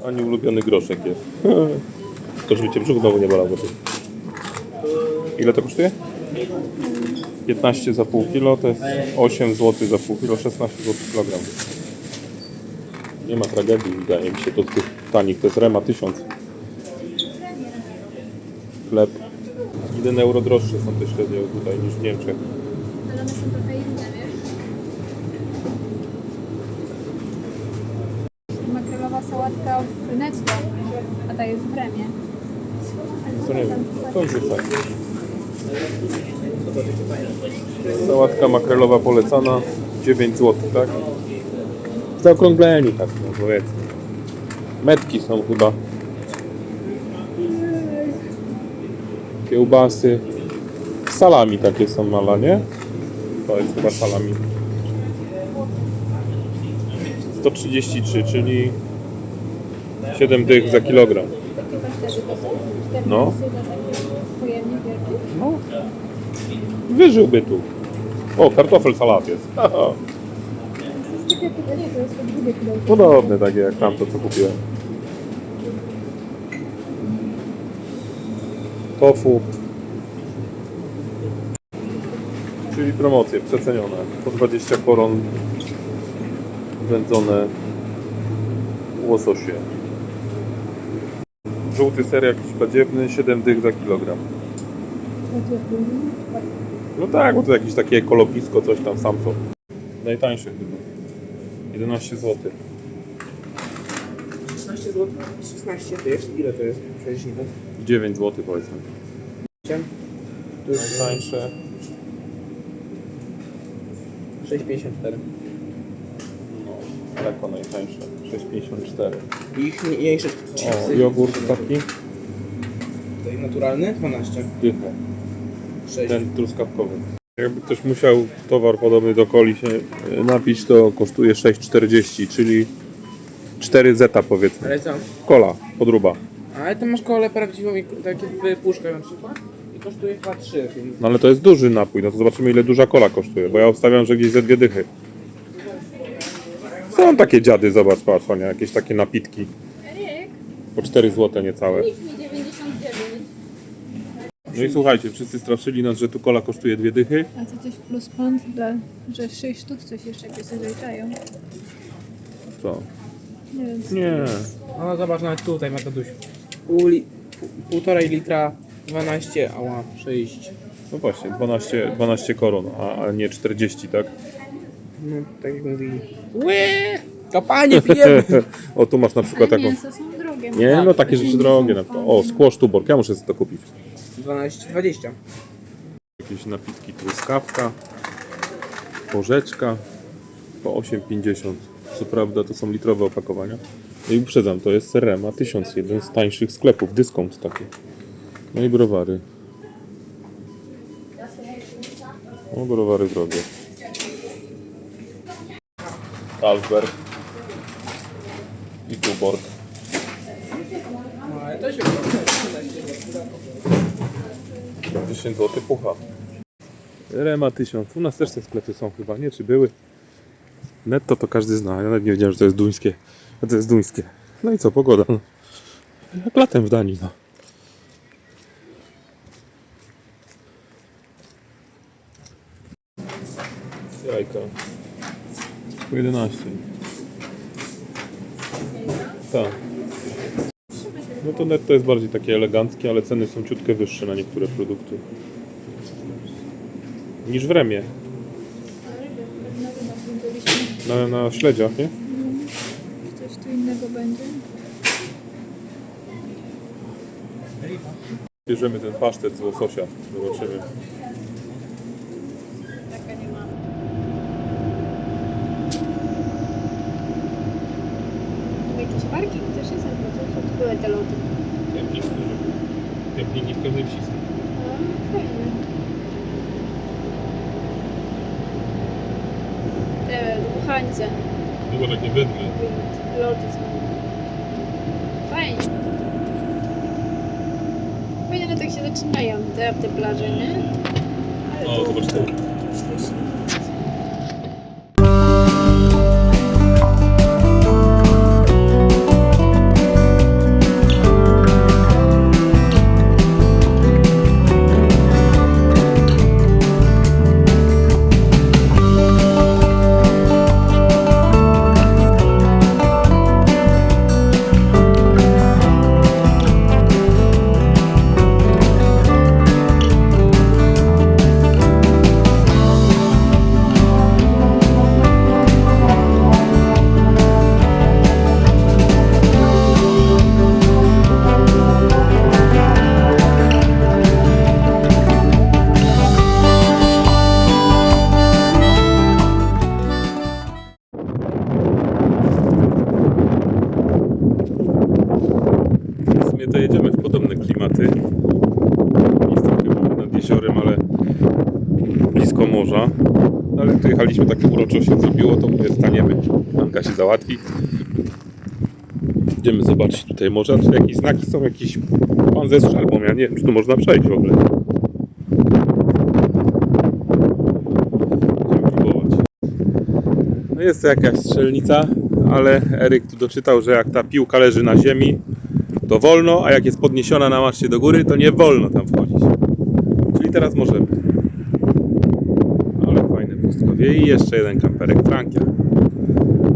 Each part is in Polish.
Ani ulubiony groszek jest. To żeby cię brzuch znowu nie bolał. Ile to kosztuje? 15 za pół kilo, to jest 8 zł za pół kilo, 16 zł kilogram. Nie ma tragedii, wydaje mi się, to z tych tanich, to jest Rema 1000. Chleb. 1 euro droższe są te średnio tutaj niż w Niemczech. Ale one są trochę inne, wiesz? Makrelowa sałatka w Netto, a ta jest w Remie. To nie wiem, to wrzucaj. Sałatka makrelowa polecana, 9 zł, tak? Zaokrągleni tak, no powiedzmy. Metki są chyba. Kiełbasy. Salami takie są mala, nie? To jest chyba salami. 133, czyli 7 dych za kilogram. Takie pasterzy to są? No. Pojemnik wielki? No. Wyżyłby tu. O, kartofel salat jest. To jest takie pytanie, to jest to drugie pudełko. Podobne takie jak tamto, co kupiłem. Tofu. Czyli promocje przecenione. Po 20 koron wędzone łososie. Żółty ser jakiś badziewny, 7 dych za kilogram. No tak, bo to jakieś takie ekologisko, coś tam samco. Najtańsze chyba. 11 zł. 16 zł, 16 to jest? Ile to jest? 60. 9 zł powiedzmy. To jest Tańsze. 6,54. No, lekko najtańsze. 6,54. I ich mniejsze O, chipsy. jogurt taki. Tutaj naturalny 12. Dychę. 6. Ten truskawkowy. Jakby ktoś musiał towar podobny do coli się napić, to kosztuje 6,40, czyli 4 zeta powiedzmy. Ale co? Kola, podróba. Ale to masz kolę prawdziwą i takie w puszkach na przykład. I kosztuje chyba 3. No ale to jest duży napój, no to zobaczymy ile duża kola kosztuje, bo ja obstawiam, że gdzieś ze 2 dychy. Są takie dziady, zobacz, patrz, nie? Jakieś takie napitki. Eryk, Po 4 zł niecałe. licz mi 99. No i słuchajcie, wszyscy straszyli nas, że tu kola kosztuje 2 dychy. A to coś plus pont, że 6 sztuk coś jeszcze jakieś zaliczają. Co? Nie wiem. co Nie. to jest. No zobacz nawet tutaj ma Taduś. 1,5 litra 12, ała 6. No właśnie, 12 koron, a nie 40, tak? No tak jak mówili. To panie pijemy! O, tu masz na przykład Ale taką... mięso są drogie. Nie, no takie rzeczy drogie. Na przykład. O, squash tuborg, ja muszę sobie to kupić. 12, 20. Jakieś napitki, truskawka, porzeczka po 8,50. Co prawda to są litrowe opakowania. No i uprzedzam, to jest Rema 1000, jeden z tańszych sklepów, dyskont taki. No i browary. O, browary drogie. Carlsberg i Tuborg. No ale to się 10 zł pucha. Rema 1000. U nas też te sklepy są chyba, nie? Czy były? Netto to każdy zna. Ja nawet nie wiedziałem, że to jest duńskie. A to jest duńskie. No i co? Pogoda. No. Jak latem w Danii. No. Jajka. Po 11. Tak. No to netto jest bardziej takie eleganckie, ale ceny są ciutkę wyższe na niektóre produkty. Niż w Remie. Na śledziach, nie? Coś tu innego będzie. Bierzemy ten pasztet z łososia. Zobaczymy. Taka nie ma. Jakiś parking też jest albo coś? To były te loty. Kempingi w każdej wsi są. A, fajnie. Te dmuchańce. Było takie wędle. Loty są. Fajnie. zaczynają te plaże, nie? Ale O, zobacz to. W sumie to jedziemy w podobne klimaty. Niestety chyba nad jeziorem, ale blisko morza. Ale tu jechaliśmy, takie uroczo się zrobiło, to mówię, staniemy. Anka się załatwi. Idziemy zobaczyć tutaj morze. A tu jakieś znaki są, jakiś pan ze strzelbą. Ja nie wiem, czy tu można przejść w ogóle. Będziemy próbować. No jest to jakaś strzelnica, ale Eryk tu doczytał, że jak ta piłka leży na ziemi, to wolno, a jak jest podniesiona na maszcie do góry, to nie wolno tam wchodzić. Czyli teraz możemy. Ale fajne pustkowie i jeszcze jeden kamperek Frankia.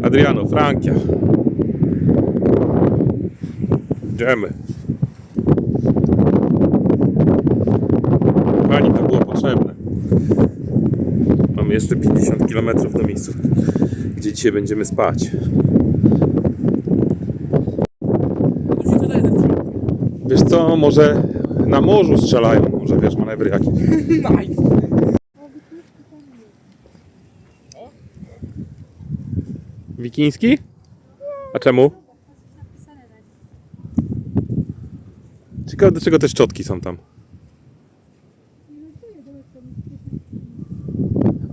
Adriano, Frankia. Idziemy. Pani to było potrzebne. Mamy jeszcze 50 km do miejscówki, gdzie dzisiaj będziemy spać. Wiesz co, może na morzu strzelają, może wiesz, manewry jakieś. Nice. Wikiński? A czemu? Ciekawe, do czego te szczotki są tam.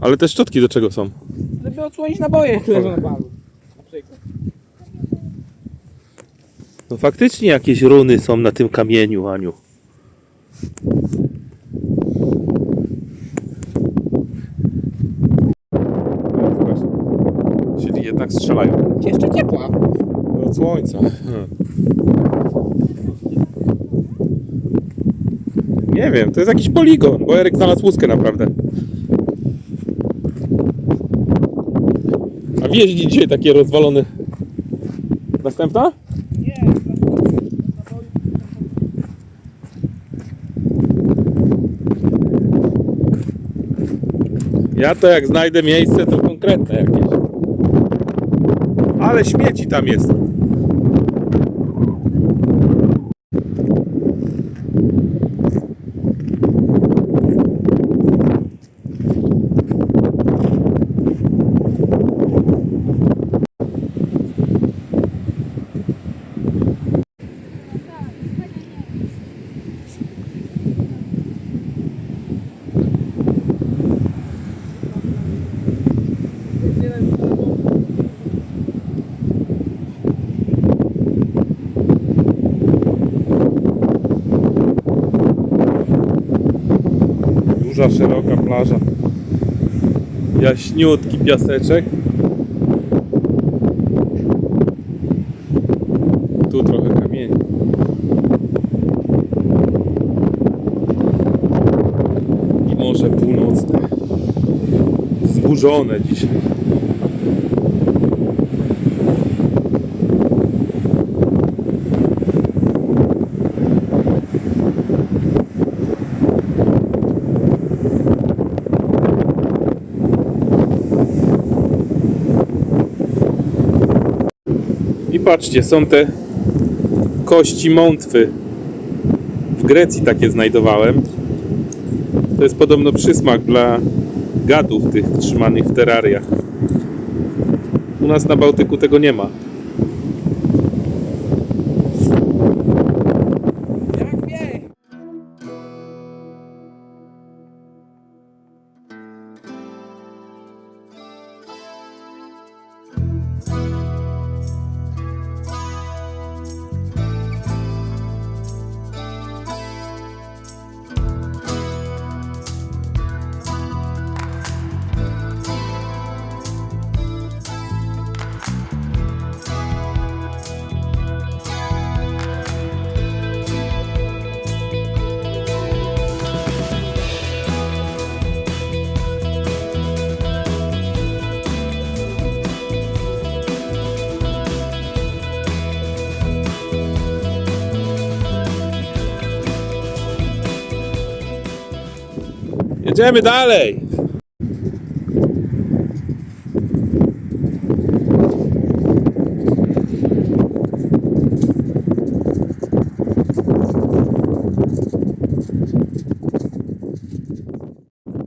Ale te szczotki do czego są? Żeby odsłonić naboje, jak leżą na balu. Na przykład. No faktycznie jakieś runy są na tym kamieniu, Aniu. Czyli jednak strzelają. Jeszcze ciepła. Od słońca. Nie wiem, to jest jakiś poligon, bo Eryk znalazł łuskę naprawdę. A wjeździ dzisiaj takie rozwalone. Następna? Nie. Ja to jak znajdę miejsce, to konkretne jakieś. Ale śmieci tam jest. Duża, szeroka plaża. Jaśniutki piaseczek. Tu trochę kamieni. I Morze Północne. Wzburzone dzisiaj. I patrzcie, są te kości mątwy. W Grecji takie znajdowałem. To jest podobno przysmak dla gadów tych trzymanych w terrariach. U nas na Bałtyku tego nie ma. Jak wie? Jedziemy dalej!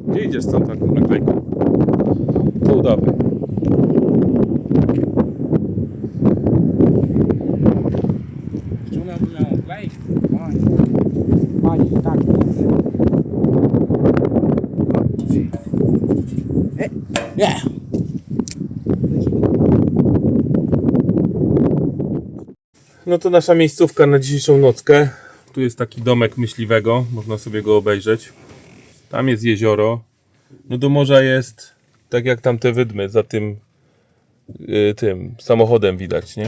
Gdzie idziesz z tą taką naklejką? Tu dawaj. Czy umiałbym ją kleić? Pani, tak. Yeah. No to nasza miejscówka na dzisiejszą nockę. Tu jest taki domek myśliwego, można sobie go obejrzeć. Tam jest jezioro. No do morza jest tak jak tam te wydmy za tym tym samochodem widać, nie?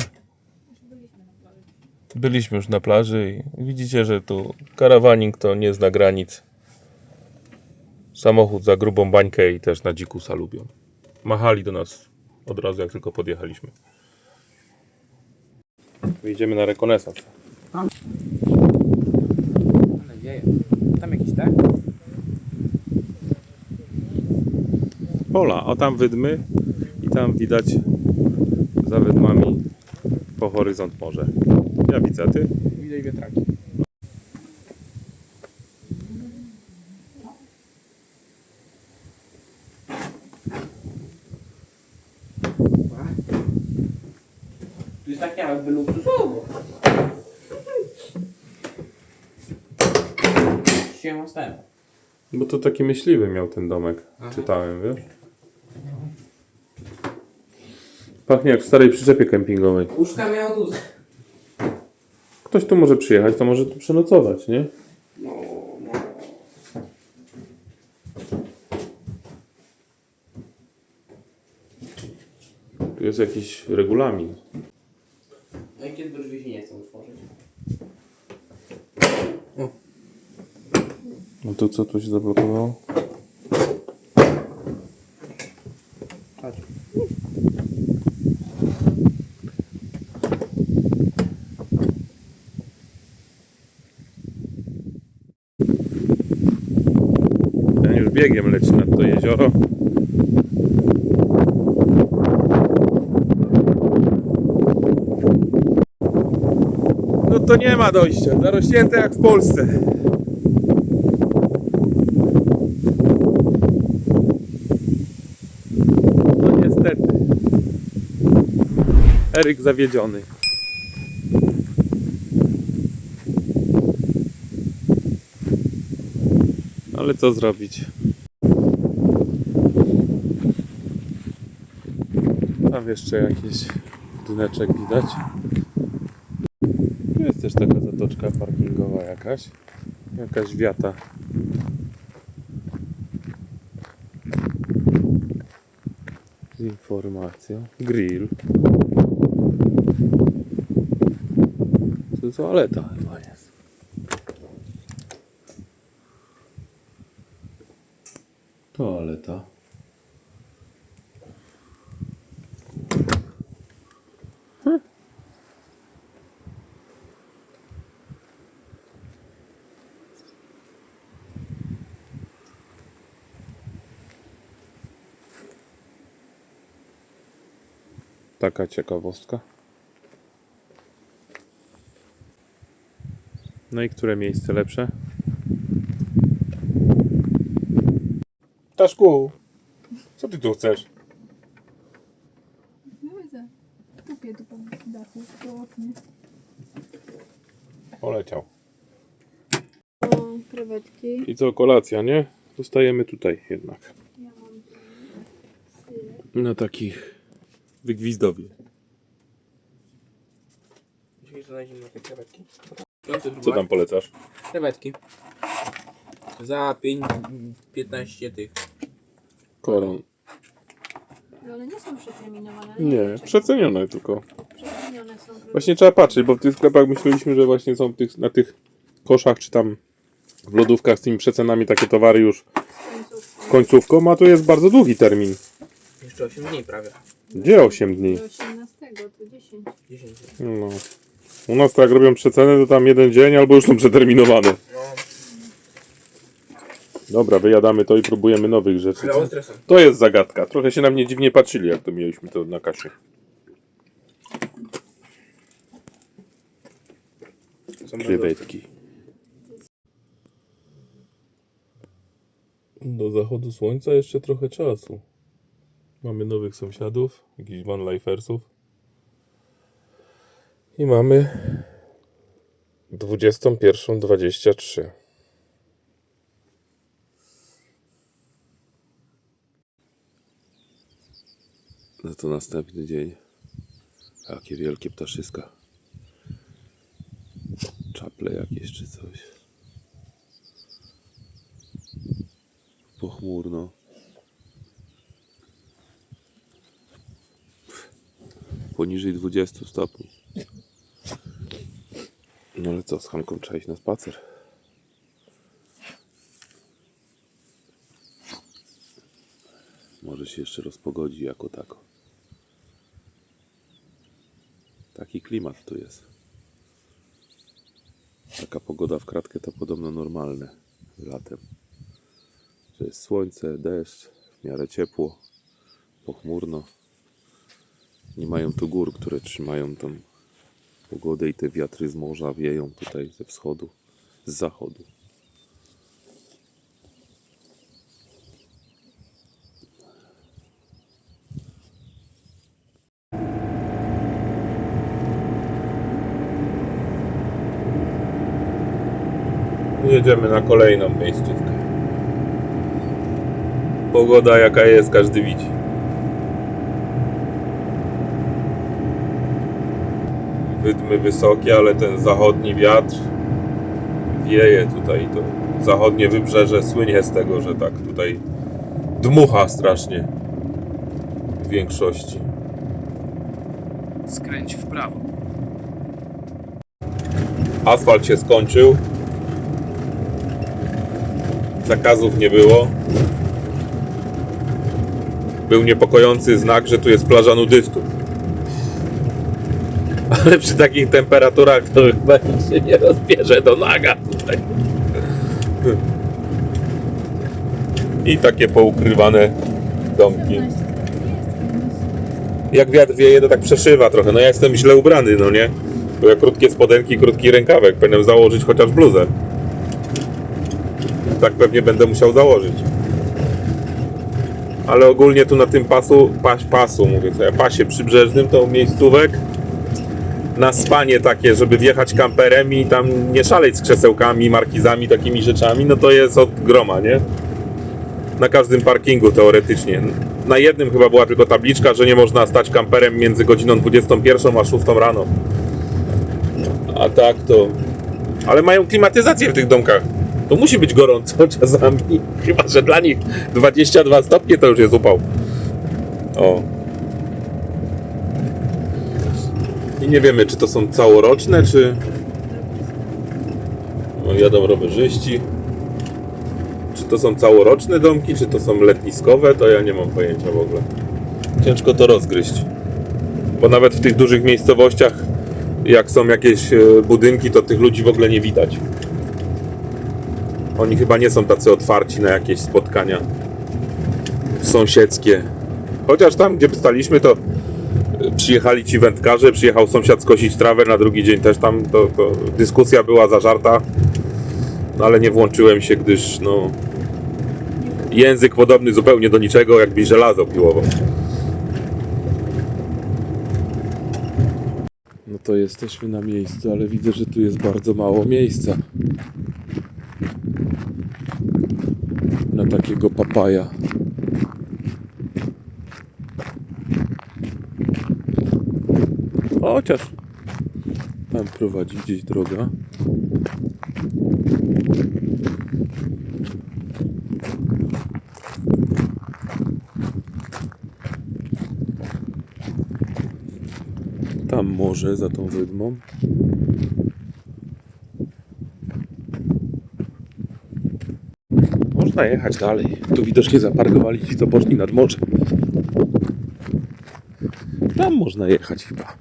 Byliśmy już na plaży i widzicie, że tu karawaning to nie zna granic. Samochód za grubą bańkę i też na dzikusa lubią. Machali do nas od razu jak tylko podjechaliśmy. Wyjdziemy na rekonesans. Mam nadzieję. Tam jakiś tak? Pola, o tam wydmy i tam widać za wydmami po horyzont morze. Ja widzę, a ty? Widać wiatraki. Tu jest takie jakby luksusowo. Się stałem. Bo to taki myśliwy miał ten domek. Aha. Czytałem, wiesz? Pachnie jak w starej przyczepie kempingowej. Łóżka miała duże. Ktoś tu może przyjechać, to może tu przenocować, nie? No. Tu jest jakiś regulamin. No i kiedy drzwi się nie chcą otworzyć? No to co tu się zablokowało? Chodź. Ten już biegiem leci nad to jezioro. No to nie ma dojścia, zarośnięte jak w Polsce. No niestety. Eryk zawiedziony. Ale co zrobić? Tam jeszcze jakiś budyneczek widać. Tu jest też taka zatoczka parkingowa jakaś. Jakaś wiata. Z informacją. Grill. To toaleta chyba jest. Toaleta. Taka ciekawostka. No i które miejsce lepsze? Ptaszku, co ty tu chcesz? No widzę. Tupię tu po dachu, po oknie. Poleciał. O, krewetki. I co, kolacja, nie? Zostajemy tutaj jednak. Ja mam syr. Na takich wygwizdowie. Dzisiaj znajdziemy na te krewetki. Co tam polecasz? Krewetki. Za 15 tych. Koron. No, ale nie są przeterminowane. Nie, przecenione tylko. Przecenione są. Właśnie trzeba patrzeć, bo w tych sklepach myśleliśmy, że właśnie są na tych koszach czy tam w lodówkach z tymi przecenami takie towary już z końcówką, a tu jest bardzo długi termin. Jeszcze 8 dni prawie. Gdzie 8 dni? Do 18, to 10. 10 dni. No. U nas tak jak robią przeceny, to tam jeden dzień albo już są przeterminowane. No. Dobra, wyjadamy to i próbujemy nowych rzeczy. Ale ostre są. To jest zagadka. Trochę się na mnie dziwnie patrzyli, jak to mieliśmy to na kasie. Krewetki. Do zachodu słońca jeszcze trochę czasu. Mamy nowych sąsiadów, jakichś vanlifersów. I mamy 21:23. No to następny dzień. Jakie wielkie ptaszyska. Czaple jakieś czy coś. Pochmurno. Poniżej 20 stopni. No ale co, z Hanką trzeba iść na spacer. Może się jeszcze rozpogodzi jako tako. Taki klimat tu jest. Taka pogoda w kratkę to podobno normalne latem. Że jest słońce, deszcz, w miarę ciepło, pochmurno. Nie mają tu gór, które trzymają tą pogodę i te wiatry z morza wieją tutaj ze wschodu, z zachodu. Jedziemy na kolejną miejscówkę. Pogoda jaka jest, każdy widzi. Wydmy wysokie, ale ten zachodni wiatr wieje tutaj. To zachodnie wybrzeże słynie z tego, że tak tutaj dmucha strasznie w większości. Skręć w prawo. Asfalt się skończył. Zakazów nie było. Był niepokojący znak, że tu jest plaża nudystów. Ale przy takich temperaturach to chyba nic się nie rozbierze do naga tutaj. I takie poukrywane domki. Jak wiatr wieje, to tak przeszywa trochę. No ja jestem źle ubrany, no nie? Bo ja krótkie spodenki, krótki rękawek. Powinienem założyć chociaż bluzę. Tak pewnie będę musiał założyć. Ale ogólnie tu na tym pasie przybrzeżnym to miejscówek na spanie takie, żeby wjechać kamperem i tam nie szaleć z krzesełkami, markizami, takimi rzeczami, no to jest od groma, nie? Na każdym parkingu teoretycznie. Na jednym chyba była tylko tabliczka, że nie można stać kamperem między godziną 21 a 6 rano. A tak to... Ale mają klimatyzację w tych domkach. To musi być gorąco czasami. Chyba że dla nich 22 stopnie to już jest upał. O. I nie wiemy, czy to są całoroczne, czy... No, jadą rowerzyści. Czy to są całoroczne domki, czy to są letniskowe, to ja nie mam pojęcia w ogóle. Ciężko to rozgryźć. Bo nawet w tych dużych miejscowościach, jak są jakieś budynki, to tych ludzi w ogóle nie widać. Oni chyba nie są tacy otwarci na jakieś spotkania sąsiedzkie. Chociaż tam, gdzie staliśmy, to przyjechali ci wędkarze, przyjechał sąsiad skosić trawę, na drugi dzień też tam to dyskusja była zażarta, no ale nie włączyłem się, gdyż no język podobny zupełnie do niczego, jakby żelazo piłował. No to jesteśmy na miejscu, ale widzę, że tu jest bardzo mało miejsca na takiego papaja. Chociaż tam prowadzi gdzieś droga. Tam może za tą wydmą. Można jechać dalej. Tu widocznie zaparkowali ci, co poszli nad morze. Tam można jechać chyba.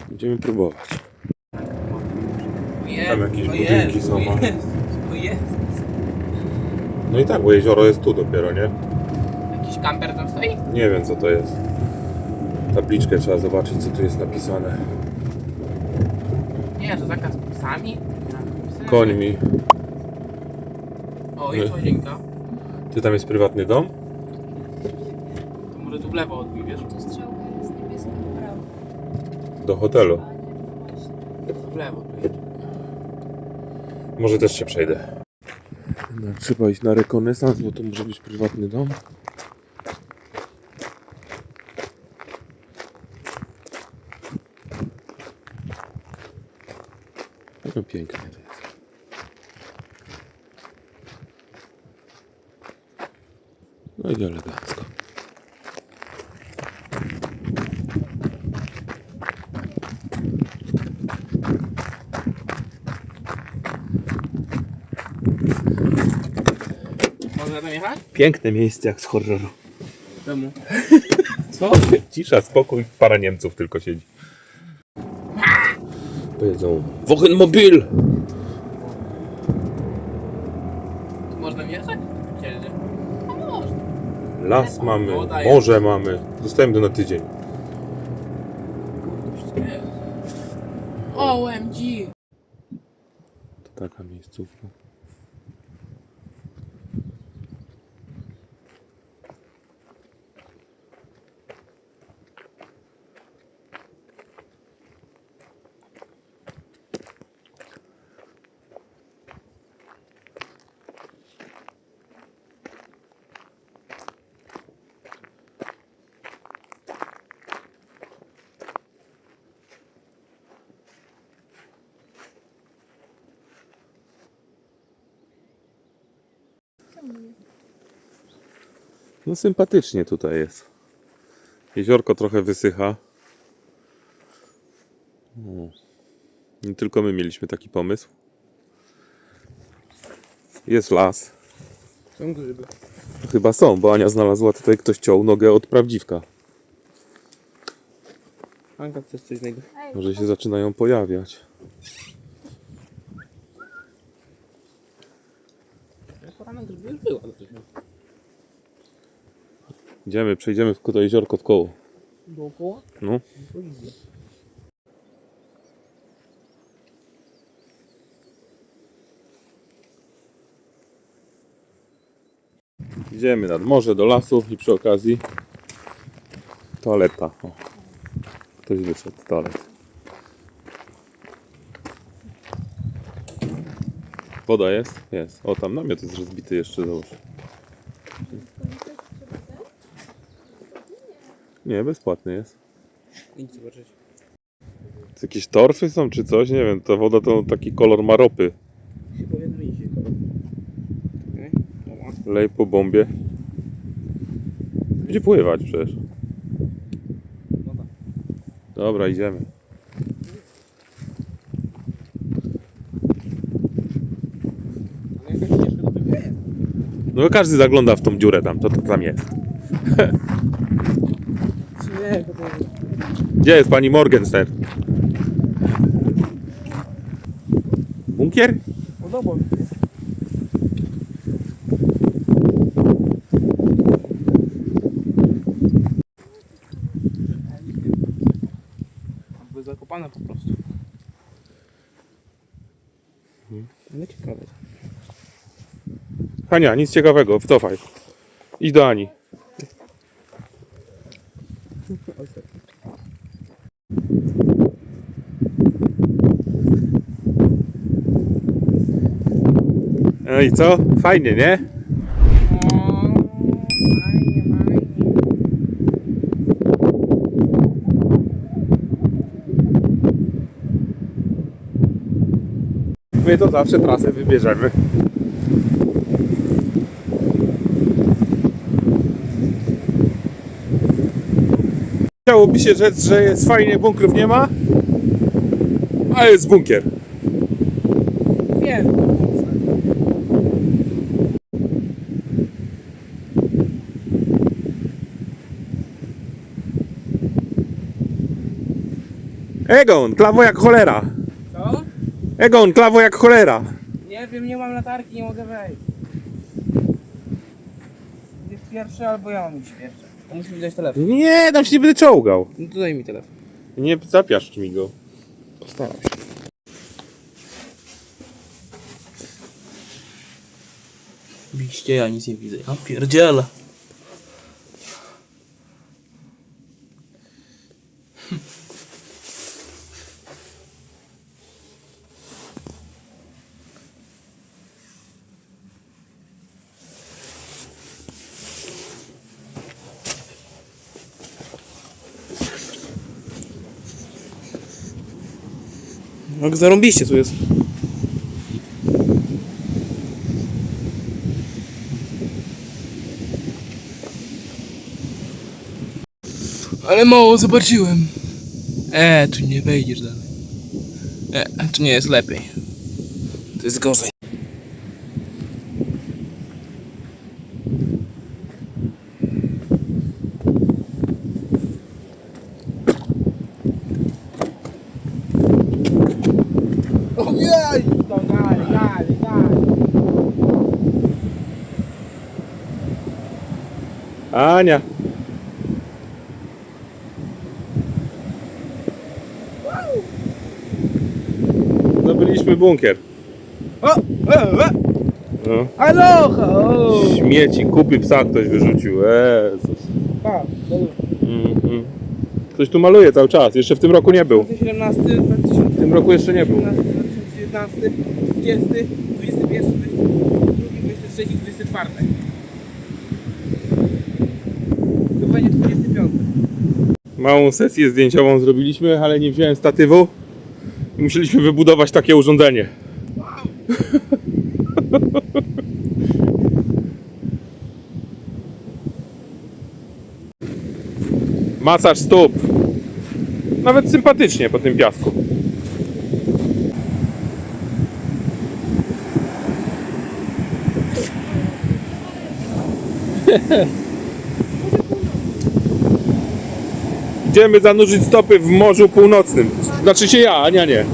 Będziemy próbować. jest, Tam jakieś o budynki jest, są, o ale- jest, o jest. No i tak, bo jezioro jest tu dopiero, nie? Jakiś kamper tam stoi? Nie wiem co to jest. Tabliczkę trzeba zobaczyć co tu jest napisane. Nie, to zakaz z psami? Psy. Końmi. O, jest łazienka. Ty tam jest prywatny dom? To może tu w lewo odbij, wiesz? To strzałka jest niebieska w prawo. Do hotelu. A nie, właśnie. W lewo tu jest. Może też się przejdę. No, trzeba iść na rekonesans, bo to może być prywatny dom. No pięknie to jest. No i elegancko. Można tam jechać? Piękne miejsce jak z horroru. Czemu? Co? Cisza, spokój, para Niemców tylko siedzi. Powiedzą Wochenmobil! Tu można wjechać? Ciężej. A można. Las mamy, Woda jest. morze mamy. Zostałem do na tydzień. OMG! To taka miejscówka. No sympatycznie tutaj jest. Jeziorko trochę wysycha. O. Nie tylko my mieliśmy taki pomysł. Jest las. Są grzyby. Chyba są, bo Ania znalazła tutaj, ktoś ciął nogę od prawdziwka. Anka, chcesz coś innego? Może się zaczynają pojawiać. Porana grzyby już była. Idziemy, przejdziemy tylko to jeziorko w koło. Dookoła? No. To idzie. Idziemy nad morze, do lasu i przy okazji toaleta. O. Ktoś wyszedł z toalety. Woda jest? Jest. O, tam namiot jest rozbity jeszcze, zobacz. Nie, bezpłatny jest. Idź zobaczyć. To jakieś torfy są czy coś? Nie wiem, ta woda to taki kolor ma ropy. Się powinno iść. Okej. Dobra. Lej po bombie. Będzie pływać przecież. Woda. Dobra, idziemy. Ale jakaś ścieżka do tego jest. No każdy zagląda w tą dziurę tam, to tam jest. Nie, to jest. Gdzie jest pani Morgenstern? Bunkier? Podoba mi się. Były zakopane po prostu. Nie ciekawe. Hania, nic ciekawego, wycofaj. Idź do Ani. No i co? Fajnie, nie? My to zawsze trasę wybierzemy. Chciałoby się rzec, że jest fajnie, bunkrów nie ma, a jest bunkier. Wiem. Egon, klawo jak cholera. Co? Egon, klawo jak cholera. Nie wiem, nie mam latarki, nie mogę wejść. Jest pierwszy albo ja mam iść pierwszy. To musi mi dać telefon. Nie, tam się nie będę czołgał. No to daj mi telefon. Nie zapiaszcz mi go. Postaram się. Oczywiście ja nic nie widzę. Ja pierdzielę. Jak zarąbiście tu jest. Ale mało zobaczyłem. Tu nie wejdziesz dalej. Tu nie jest lepiej. To jest gorzej. Ojej! To dalej. Ania. Zdobyliśmy bunkier. No. Aloha! Śmieci, kupy psa ktoś wyrzucił. Jezus. Ktoś tu maluje cały czas. Jeszcze w tym roku nie był. 2017, W tym roku jeszcze nie był. 2019, 2020, 21, 22, 23, 24. To będzie 25. Małą sesję zdjęciową zrobiliśmy, ale nie wziąłem statywu. I musieliśmy wybudować takie urządzenie. Masaż stóp. Nawet sympatycznie po tym piasku. Idziemy zanurzyć stopy w Morzu Północnym. Znaczy się ja, Ania nie.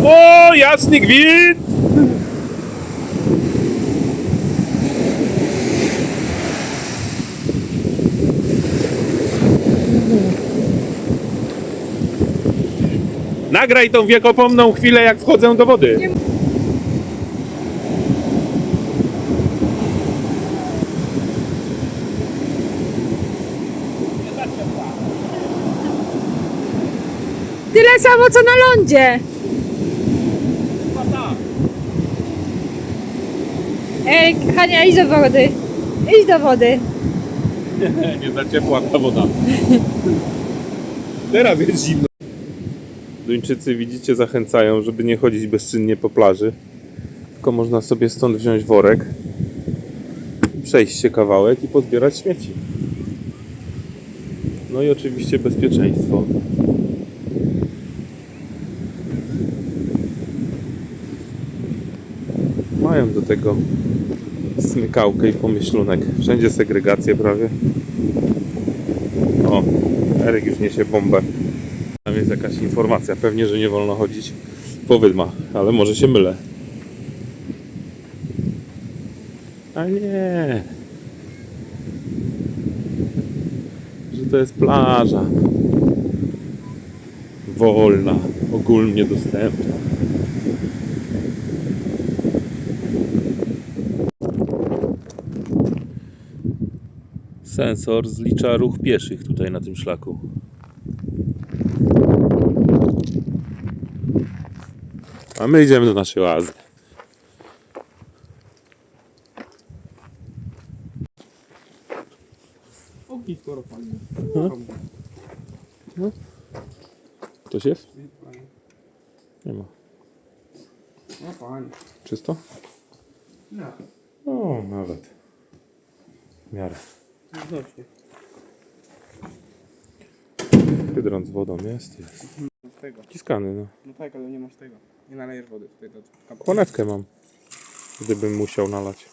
O, jasny gwint! Nagraj tą wiekopomną chwilę, jak wchodzę do wody. Tyle samo co na lądzie. Ej, Hania, idź do wody. Idź do wody. Nie za ciepła ta woda. Teraz jest zimno. Duńczycy, widzicie, zachęcają, żeby nie chodzić bezczynnie po plaży. Tylko można sobie stąd wziąć worek, przejść się kawałek i pozbierać śmieci. No i oczywiście bezpieczeństwo. Mają do tego smykałkę i pomyślunek. Wszędzie segregację prawie. O, Eryk już niesie bombę. Tam jest jakaś informacja. Pewnie, że nie wolno chodzić po wydmach, ale może się mylę. A nie. Że to jest plaża. Wolna, ogólnie dostępna. Sensor zlicza ruch pieszych tutaj na tym szlaku. A my idziemy do naszej oazy. Oki, skoro fajnie. Ktoś jest? Nie ma. No fajnie. Czysto? No, O, nawet. W miarę. znośnie. Hydrant z wodą jest. Tego. Wciskany, no. No tak, ale nie masz tego. Nie nalejesz wody tutaj do kapu. Konewkę mam. Gdybym musiał nalać.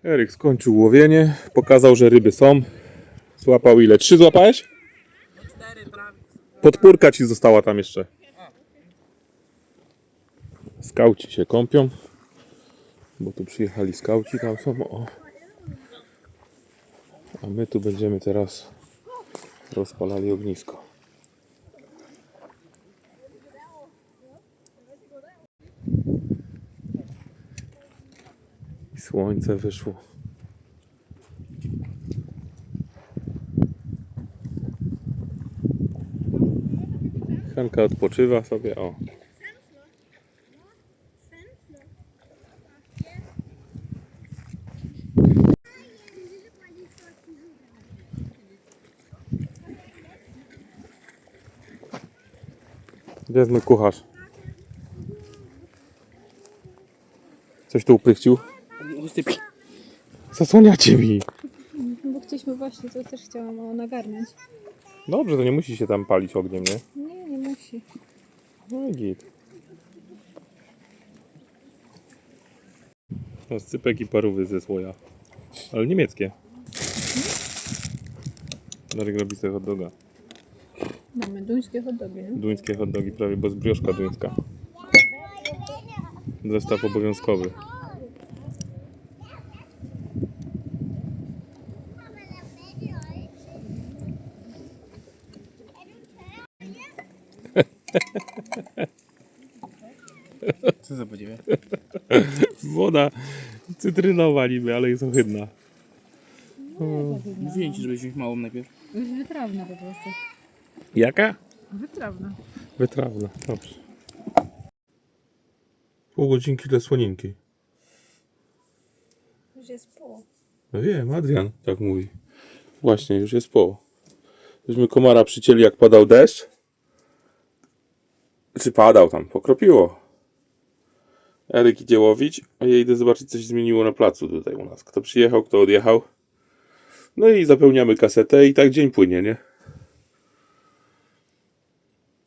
Eryk skończył łowienie, pokazał, że ryby są. Złapał ile? 3 złapałeś? 4 prawie. Podpórka ci została tam jeszcze. Skauci się kąpią. Bo tu przyjechali skauci, tam są. O. A my tu będziemy teraz rozpalali ognisko. I słońce wyszło. Hanka odpoczywa sobie, o. Gdzie jest mój kucharz? Coś tu uprychcił? Zasłaniacie mi. Bo chcieliśmy właśnie, to też chciałam nagarnąć. Dobrze, to nie musi się tam palić ogniem, nie? Nie, nie musi. No i git. No, scypek i parówy ze słoja. Ale niemieckie. Darek robi sobie hot doga. Mamy duńskie hot dogi, nie? Duńskie hot dogi prawie, bo jest brioszka duńska. Zestaw obowiązkowy. Co za podziwie? Woda cytrynowa niby, ale jest ohydna. Mówiłem ci, żebyś wziąć małą najpierw. Już wytrawna po prostu. Jaka? Wytrawna. Wytrawna, dobrze. Pół godzinki dla słoninki. Już jest po. No wiem, Adrian tak mówi. Właśnie, już jest po. Żeśmy komara przycięli, jak padał deszcz. Czy padał tam, pokropiło. Eryk idzie łowić, a ja idę zobaczyć, co się zmieniło na placu tutaj u nas. Kto przyjechał, kto odjechał. No i zapełniamy kasetę i tak dzień płynie, nie?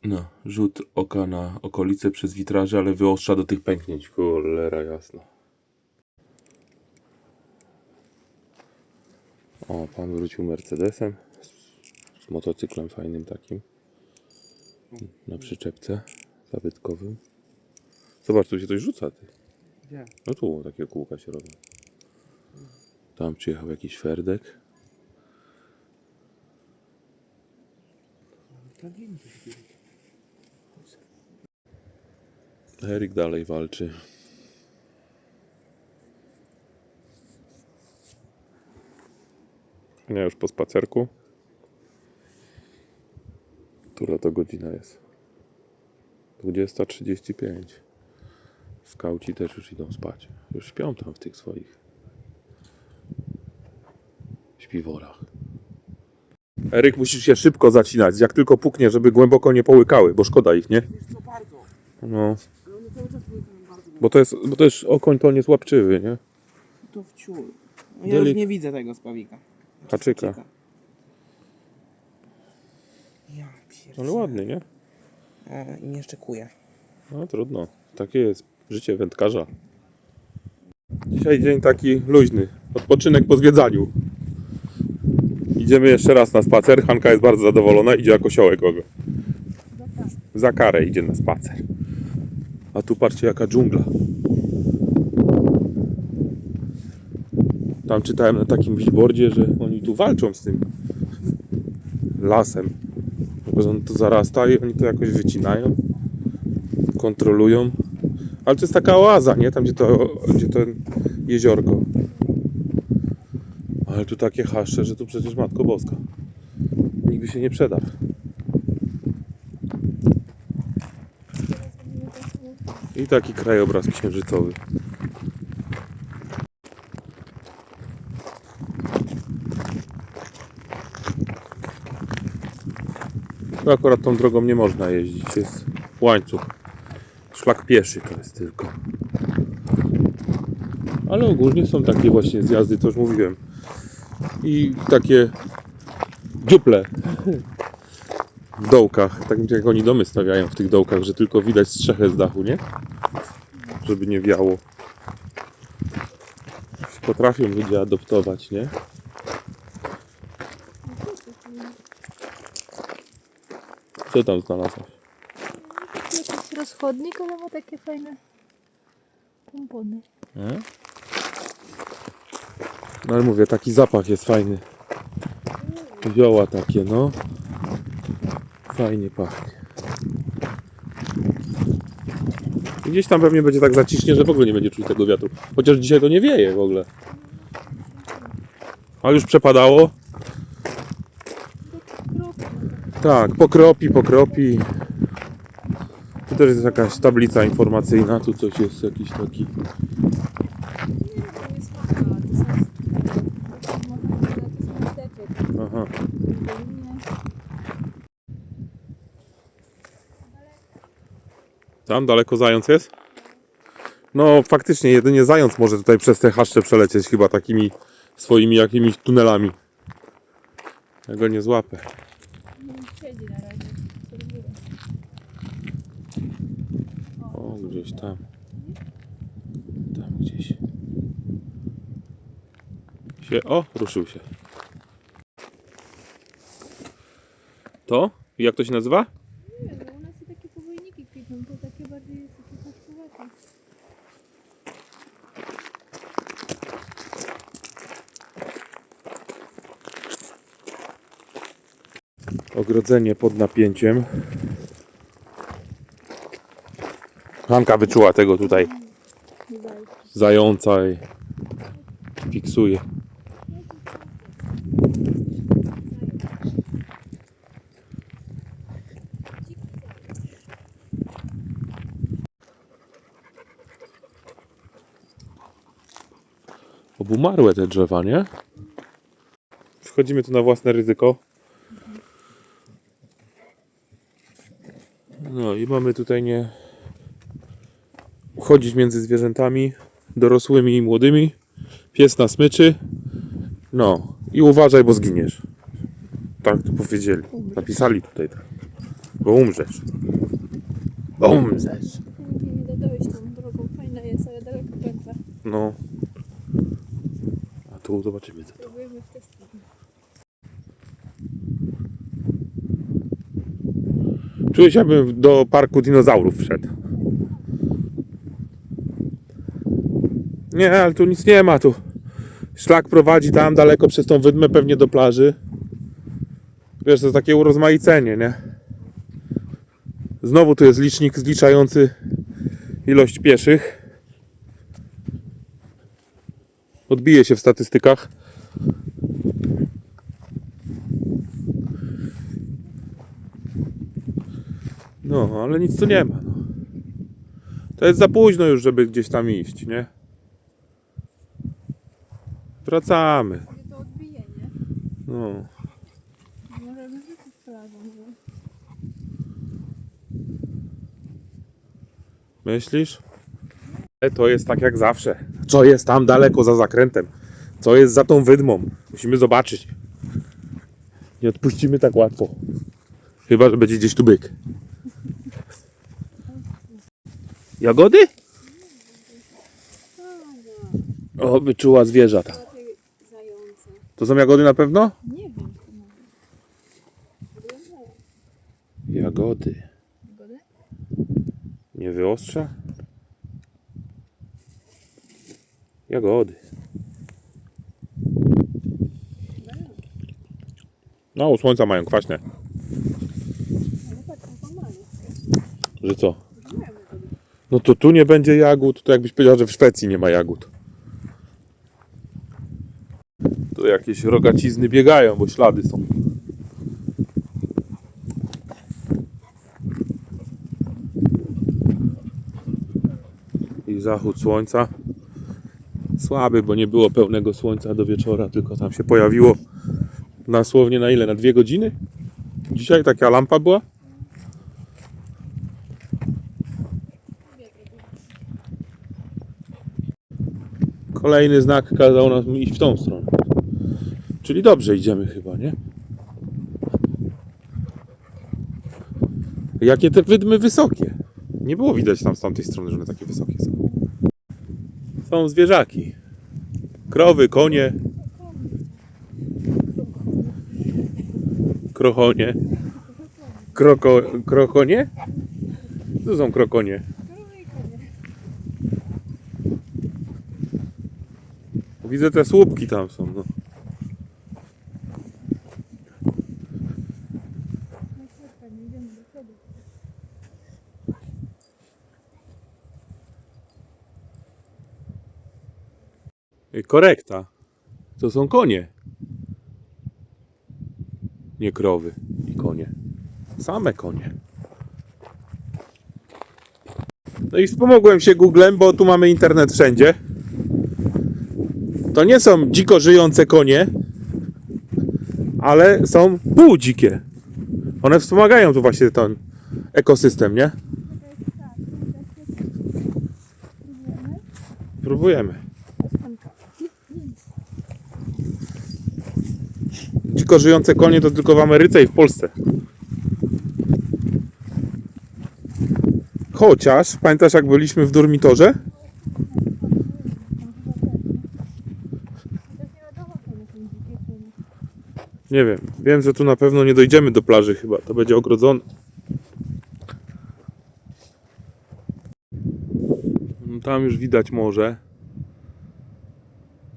No, rzut oka na okolice przez witraże, ale wyostrza do tych pęknięć. Cholera jasna. O, pan wrócił Mercedesem. Z motocyklem fajnym takim. Na przyczepce zabytkowym. Zobacz, tu się coś rzuca, ty. Gdzie? No tu takie kółka się robią. Tam przyjechał jakiś ferdek. Eryk dalej walczy. Ja już po spacerku. Która to godzina jest? 20:35. Skauci też już idą spać. Już śpią tam w tych swoich śpiworach. Eryk, musisz się szybko zacinać. Jak tylko puknie, żeby głęboko nie połykały, bo szkoda ich, nie? Wiesz co, bardzo. No. Ale one cały czas połykają bardzo. Bo to jest okoń, to on jest łapczywy, nie? To wciul. No ja już Delik- nie widzę tego spawika. Haczyka. Ja pierdolę. Ale ładny, nie? I nie szczekuje. No trudno. Takie jest życie wędkarza. Dzisiaj dzień taki luźny. Odpoczynek po zwiedzaniu. Idziemy jeszcze raz na spacer. Hanka jest bardzo zadowolona. Idzie jako osiołek kogo. Za karę idzie na spacer. A tu patrzcie jaka dżungla. Tam czytałem na takim billboardzie, że oni tu walczą z tym lasem. Że on to zarasta i oni to jakoś wycinają. Kontrolują. Ale to jest taka oaza, nie? Tam gdzie to jeziorko. Ale tu takie haszcze, że tu przecież Matko Boska. Nikt by się nie przedarł. I taki krajobraz księżycowy. Tu akurat tą drogą nie można jeździć. Jest łańcuch. Szlak pieszy to jest tylko. Ale ogólnie są takie właśnie zjazdy, co już mówiłem. I takie dziuple w dołkach. Tak jak oni domy stawiają w tych dołkach, że tylko widać strzechę z dachu, nie? Żeby nie wiało. Potrafią ludzie adoptować, nie? Co tam znalazłeś? Jakiś rozchodnik, ale ma takie fajne pompony. Nie? No ale mówię, taki zapach jest fajny. Wioła takie, no. Fajnie pachnie. I gdzieś tam pewnie będzie tak zaciśnie, że w ogóle nie będzie czuć tego wiatru. Chociaż dzisiaj to nie wieje w ogóle. A już przepadało? Tak, pokropi. Tu też jest jakaś tablica informacyjna, tu coś jest jakiś taki. Aha. Tam daleko zając jest? No faktycznie, jedynie zając może tutaj przez te chaszcze przelecieć chyba takimi swoimi jakimiś tunelami. Ja go nie złapę. Siedzi na razie. O, gdzieś tam. Tam gdzieś. O, ruszył się. To? I jak to się nazywa? Nie wiem, u nas i takie powojniki kwitną, to takie bardziej jest takie paszczowate. Ogrodzenie pod napięciem. Hanka wyczuła tego tutaj zająca i fiksuje. Obumarłe te drzewa, nie? Wchodzimy tu na własne ryzyko. No i mamy tutaj nie chodzić między zwierzętami dorosłymi i młodymi. Pies na smyczy. No i uważaj, bo zginiesz. Tak to powiedzieli. Napisali tutaj tak. Bo umrzesz. Bo umrzesz. Nie da dojść tą drogą, fajna jest, ale daleko pętla. No. A tu zobaczymy co to. Próbujemy w testy. Czuję się, jakbym do parku dinozaurów wszedł. Nie, ale tu nic nie ma. Tu szlak prowadzi tam daleko przez tą wydmę pewnie do plaży. Wiesz, to jest takie urozmaicenie, nie? Znowu tu jest licznik zliczający ilość pieszych. Odbije się w statystykach. No, ale nic tu nie ma. No. To jest za późno już, żeby gdzieś tam iść, nie? Wracamy. Gdzie to odbije, nie? No. Może wyrzucić plażą, że... Myślisz? To jest tak jak zawsze. Co jest tam daleko za zakrętem? Co jest za tą wydmą? Musimy zobaczyć. Nie odpuścimy tak łatwo. Chyba, że będzie gdzieś tu byk. Jagody? O, wyczuła zwierzata. Te zające. To są jagody na pewno? Nie wiem, co mówię. Wyglądają. Jagody. Zgodę? Nie wyostrza? Jagody. No, u słońca mają kwaśne. Ale patrz, jaką mają. Że co? Mają jagody. No to tu nie będzie jagód, to jakbyś powiedział, że w Szwecji nie ma jagód. Tu jakieś rogacizny biegają, bo ślady są. I zachód słońca. Słaby, bo nie było pełnego słońca do wieczora, tylko tam się pojawiło dosłownie na ile? Na 2 godziny? Dzisiaj taka lampa była? Kolejny znak kazał nam iść w tą stronę. Czyli dobrze idziemy chyba, nie? Jakie te wydmy wysokie. Nie było widać tam z tamtej strony, że one takie wysokie są. Są zwierzaki. Krowy, konie. Krochonie. Krokonie? Co są krokonie? Widzę te słupki tam są. No. Idziemy do przodu. Korekta. To są konie. Nie krowy i konie. Same konie. No i wspomogłem się Googlem, bo tu mamy internet wszędzie. To nie są dziko żyjące konie, ale są półdzikie. One wspomagają tu właśnie ten ekosystem, nie? Próbujemy. Dziko żyjące konie to tylko w Ameryce i w Polsce. Chociaż, pamiętasz jak byliśmy w dormitorze? Nie wiem. Wiem, że tu na pewno nie dojdziemy do plaży chyba. To będzie ogrodzone. No, tam już widać morze.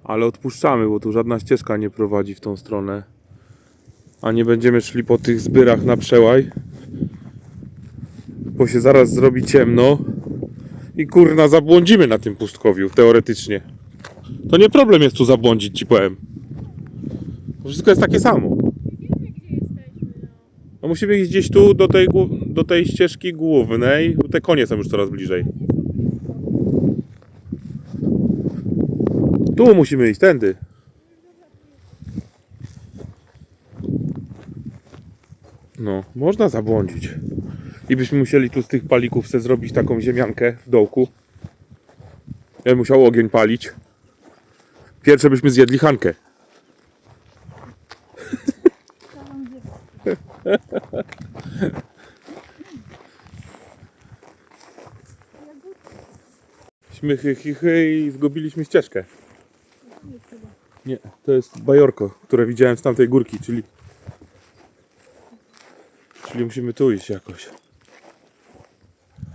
Ale odpuszczamy, bo tu żadna ścieżka nie prowadzi w tą stronę. A nie będziemy szli po tych zbyrach na przełaj. Bo się zaraz zrobi ciemno. I kurna zabłądzimy na tym pustkowiu, teoretycznie. To nie problem jest tu zabłądzić, ci powiem. To wszystko jest takie samo. No musimy iść gdzieś tu do tej ścieżki głównej. Te konie są już coraz bliżej. Tu musimy iść, tędy. No, można zabłądzić. I byśmy musieli tu z tych palików sobie zrobić taką ziemiankę w dołku. Ja bym musiał ogień palić. Pierwsze byśmy zjedli Hankę. Śmychy, chichy i zgubiliśmy ścieżkę. Nie, to jest bajorko, które widziałem z tamtej górki, czyli musimy tu iść jakoś.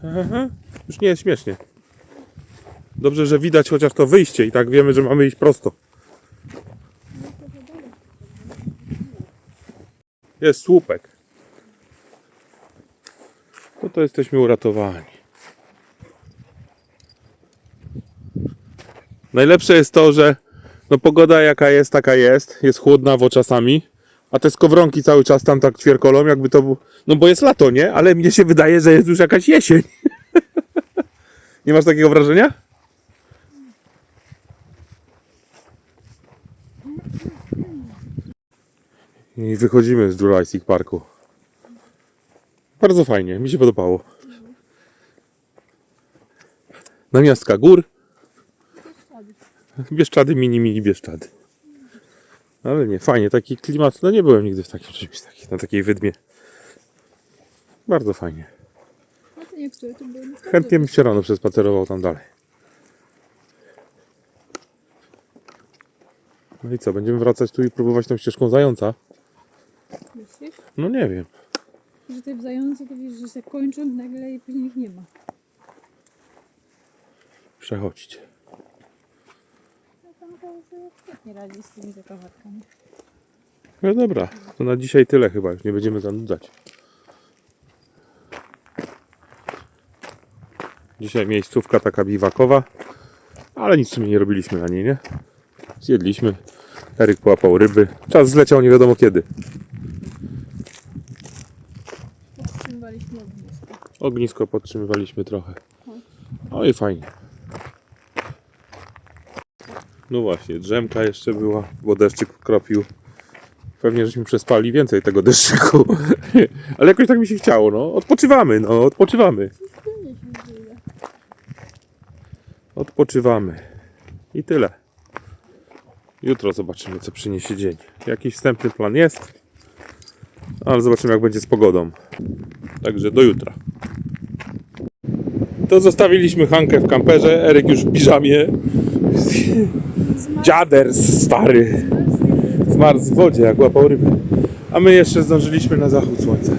Aha, już nie jest śmiesznie. Dobrze, że widać chociaż to wyjście i tak wiemy, że mamy iść prosto. Jest słupek. No to jesteśmy uratowani. Najlepsze jest to, że no pogoda jaka jest, taka jest. Jest chłodnawo czasami. A te skowronki cały czas tam tak ćwierkolą, jakby to był... No bo jest lato, nie? Ale mnie się wydaje, że jest już jakaś jesień. Nie masz takiego wrażenia? I wychodzimy z Jurassic Parku. Bardzo fajnie, mi się podobało. Namiastka gór. Bieszczady, mini Bieszczady. Ale nie, fajnie, taki klimat, no nie byłem nigdy w takim czymś takim, na takiej wydmie. Bardzo fajnie. No to niektóre to były naprawdę Chętnie bym się rano przespacerował tam dalej. No i co, będziemy wracać tu i próbować tą ścieżką zająca? myślisz? No nie wiem. Że te zające to wiesz, że się kończą nagle i później ich nie ma. Przechodźcie. No tam to sobie świetnie radzi z tymi zakamarkami. No dobra, to na dzisiaj tyle chyba, już nie będziemy zanudzać. Dzisiaj miejscówka taka biwakowa, ale nic w sumie nie robiliśmy na niej, nie? Zjedliśmy, Eryk połapał ryby, czas zleciał nie wiadomo kiedy. Podtrzymywaliśmy ognisko. Ognisko podtrzymywaliśmy trochę. No i fajnie. No właśnie, drzemka jeszcze była, bo deszczyk kropił. Pewnie żeśmy przespali więcej tego deszczyku. Ale jakoś tak mi się chciało, no. Odpoczywamy, no, odpoczywamy. Odpoczywamy. I tyle. Jutro zobaczymy, co przyniesie dzień. Jakiś wstępny plan jest, ale zobaczymy, jak będzie z pogodą. Także do jutra. To zostawiliśmy Hankę w kamperze. Eryk już w piżamie. Dziader stary. Zmarł w wodzie, jak łapał ryby. A my jeszcze zdążyliśmy na zachód słońca.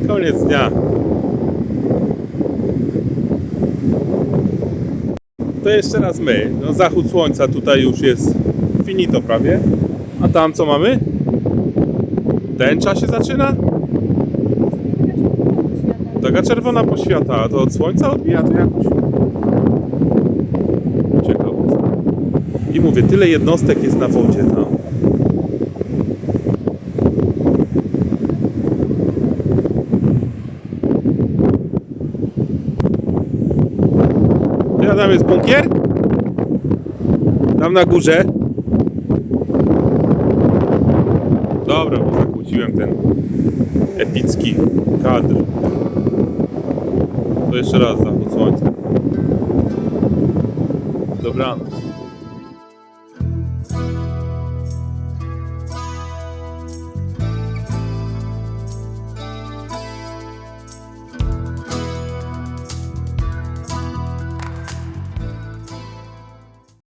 Koniec dnia. To jeszcze raz my. No, zachód słońca tutaj już jest finito prawie. A tam co mamy? Tęcza się zaczyna? Taka czerwona poświata, a to od słońca odbija to jakoś. Ciekawe. I mówię, tyle jednostek jest na wodzie, no. Ja tam jest bunkier? Tam na górze. Dobra, bo zakłóciłem ten epicki kadr. To jeszcze raz zachód słońca. Dobranoc.